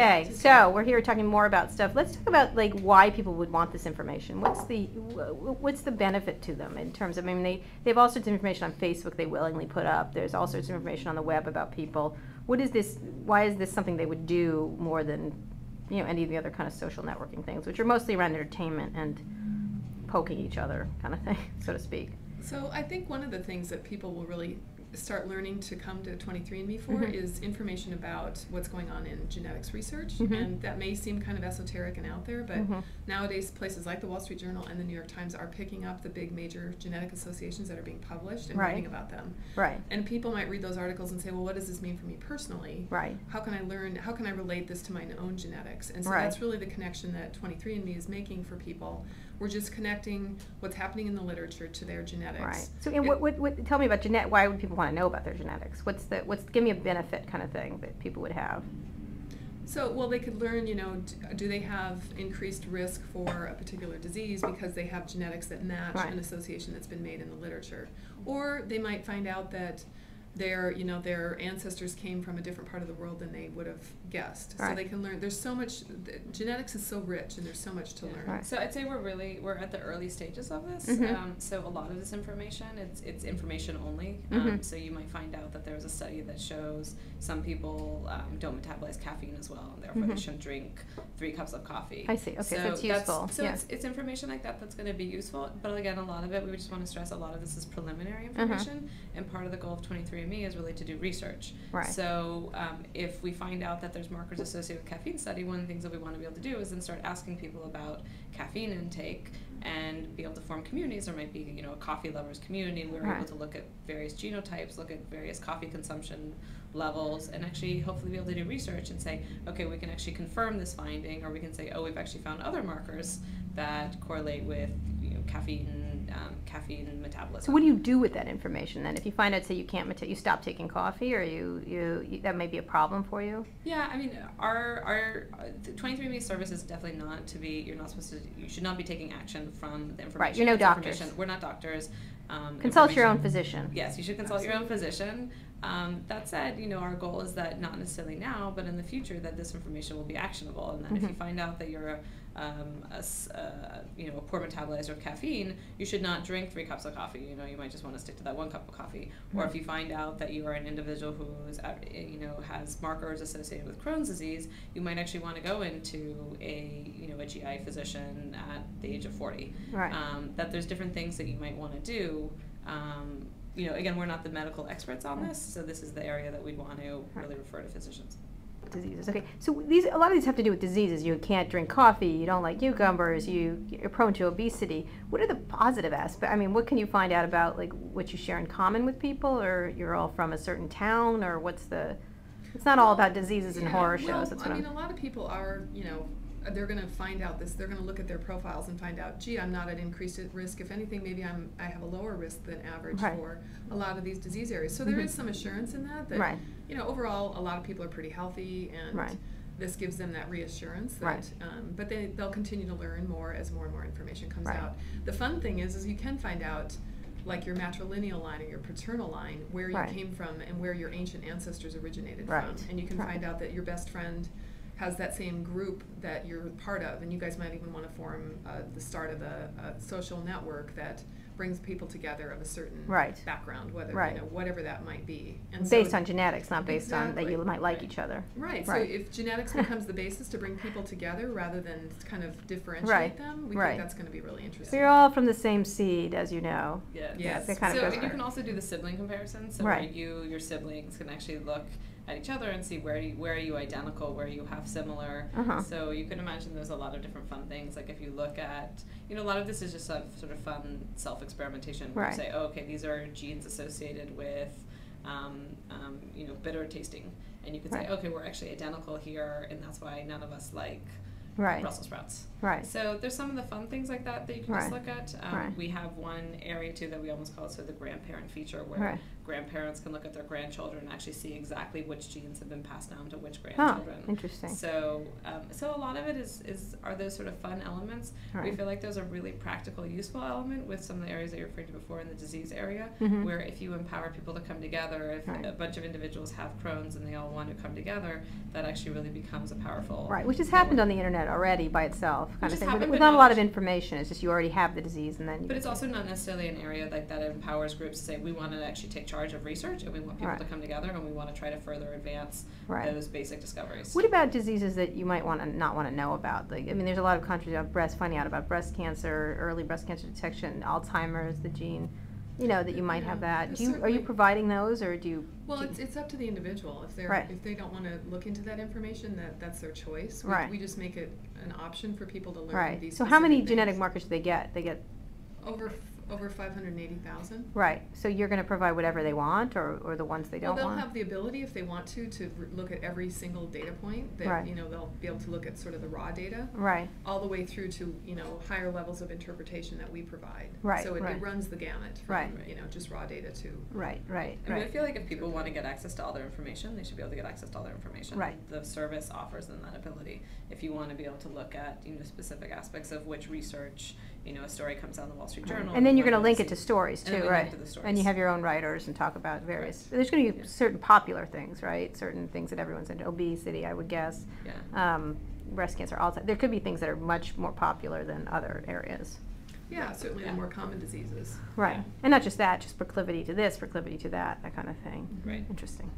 Okay, so we're here talking more about stuff. Let's talk about like why people would want this information. What's the benefit to them in terms of, I mean, they have all sorts of information on Facebook they willingly put up. There's all sorts of information on the web about people. What is this, why is this something they would do more than, you know, any of the other kind of social networking things, which are mostly around entertainment and poking each other kind of thing, so to speak? So I think one of the things that people will really start learning to come to 23andMe for is information about what's going on in genetics research, and that may seem kind of esoteric and out there, but nowadays places like the Wall Street Journal and the New York Times are picking up the big major genetic associations that are being published and writing about them. And people might read those articles and say, well, what does this mean for me personally? How can I learn, how can I relate this to my own genetics? And so that's really the connection that 23andMe is making for people. We're just connecting what's happening in the literature to their genetics. So, and what tell me about why would people want to know about their genetics? Give me a benefit kind of thing that people would have. So, well, they could learn, you know, do they have increased risk for a particular disease because they have genetics that match an association that's been made in the literature? Or they might find out that their ancestors came from a different part of the world than they would have guessed. So they can learn. There's so much. Genetics is so rich, and there's so much to learn. So I'd say we're at the early stages of this. So a lot of this information, it's information only. So you might find out that there was a study that shows some people don't metabolize caffeine as well, and therefore they shouldn't drink 3 cups of coffee. I see. Okay, so it's useful. It's information like that that's going to be useful. But again, a lot of it, we just want to stress, a lot of this is preliminary information, and part of the goal of 23andMe is really to do research. So if we find out that there's markers associated with caffeine study, one of the things that we want to be able to do is then start asking people about caffeine intake and be able to form communities. There might be, you know, a coffee lovers community. We're able to look at various genotypes, look at various coffee consumption levels, and actually hopefully be able to do research and say, okay, we can actually confirm this finding, or we can say, oh, we've actually found other markers that correlate with, you know, caffeine metabolism. So what do you do with that information then? If you find out, say, you stop taking coffee, or you that may be a problem for you? Yeah, I mean, our 23andMe service is definitely not to be, you should not be taking action from the information. Right, you're no doctors. We're not doctors. Consult your own physician. Yes, you should consult your own physician. That said, you know, our goal is that not necessarily now, but in the future, that this information will be actionable, and that if you find out that you're a poor metabolizer of caffeine, you should not drink 3 cups of coffee. You know, you might just want to stick to that 1 cup of coffee. Or if you find out that you are an individual who is, has markers associated with Crohn's disease, you might actually want to go into a GI physician at the age of 40. That there's different things that you might want to do. Again, we're not the medical experts on this, so this is the area that we'd want to really refer to physicians. Diseases. Okay, so a lot of these have to do with diseases. You can't drink coffee, you don't like cucumbers, you're prone to obesity. What are the positive aspects? I mean, what can you find out about, like, what you share in common with people, or you're all from a certain town, or it's not all about diseases and horror shows. That's what a lot of people are, they're going to find out this. They're going to look at their profiles and find out, gee, I'm not at increased risk. If anything, maybe I have a lower risk than average for a lot of these disease areas. So there is some assurance in that overall, a lot of people are pretty healthy, and this gives them that reassurance. That, but they'll continue to learn more as more and more information comes out. The fun thing is you can find out, like, your matrilineal line or your paternal line, where you came from and where your ancient ancestors originated from. And you can find out that your best friend has that same group that you're part of, and you guys might even want to form the start of a social network that brings people together of a certain background, whether whatever that might be. And based on genetics, not based on that you might like each other. So if genetics becomes the basis to bring people together rather than kind of differentiate them, we think that's going to be really interesting. We're all from the same seed, as you know. Yes. You can also do the sibling comparison, so where your siblings can actually look at each other and see where are you identical, where you have similar. So you can imagine there's a lot of different fun things. Like if you look at, a lot of this is just a sort of fun self-experimentation where you say, oh, okay, these are genes associated with, bitter tasting. And you could say, okay, we're actually identical here, and that's why none of us like Brussels sprouts. So there's some of the fun things like that you can just look at. We have one area too that we almost call it sort of the grandparent feature, where grandparents can look at their grandchildren and actually see exactly which genes have been passed down to which grandchildren. Interesting. So, so a lot of it are those sort of fun elements. Right. We feel like there's a really practical, useful element with some of the areas that you referred to before in the disease area, where if you empower people to come together, if a bunch of individuals have Crohn's and they all want to come together, that actually really becomes a powerful. Right, which has happened on the internet already by itself, kind of thing. Happened, with not a lot of information. It's just you already have the disease, and then. But it's also not necessarily an area like that empowers groups to say we want to actually take charge of research and we want people to come together and we want to try to further advance those basic discoveries. What about diseases that you might not want to know about? Like, I mean, there's a lot of countries about finding out about breast cancer, early breast cancer detection, Alzheimer's, the gene. That you might have that. Are you providing those, or do you? Well, it's up to the individual. If they don't want to look into that information, that's their choice. We just make it an option for people to learn these. So how many genetic markers do they get? They get over 580,000. Right. So you're going to provide whatever they want, or the ones they don't want? Well, they'll have the ability, if they want to look at every single data point. That, they'll be able to look at sort of the raw data. Right. All the way through to, higher levels of interpretation that we provide. Right. So it runs the gamut from, just raw data to. Right. And I feel like if people want to get access to all their information, they should be able to get access to all their information. Right. The service offers them that ability. If you want to be able to look at, specific aspects of which research, a story comes out in the Wall Street Journal. And then you're going to link it to stories too, right? To and you have your own writers and talk about various. There's going to be certain popular things, right? Certain things that everyone's into. Obesity, I would guess. Yeah. Breast cancer, Alzheimer's. There could be things that are much more popular than other areas. Yeah, certainly the more common diseases. Right. Yeah. And not just that, just proclivity to this, proclivity to that kind of thing. Right. Interesting.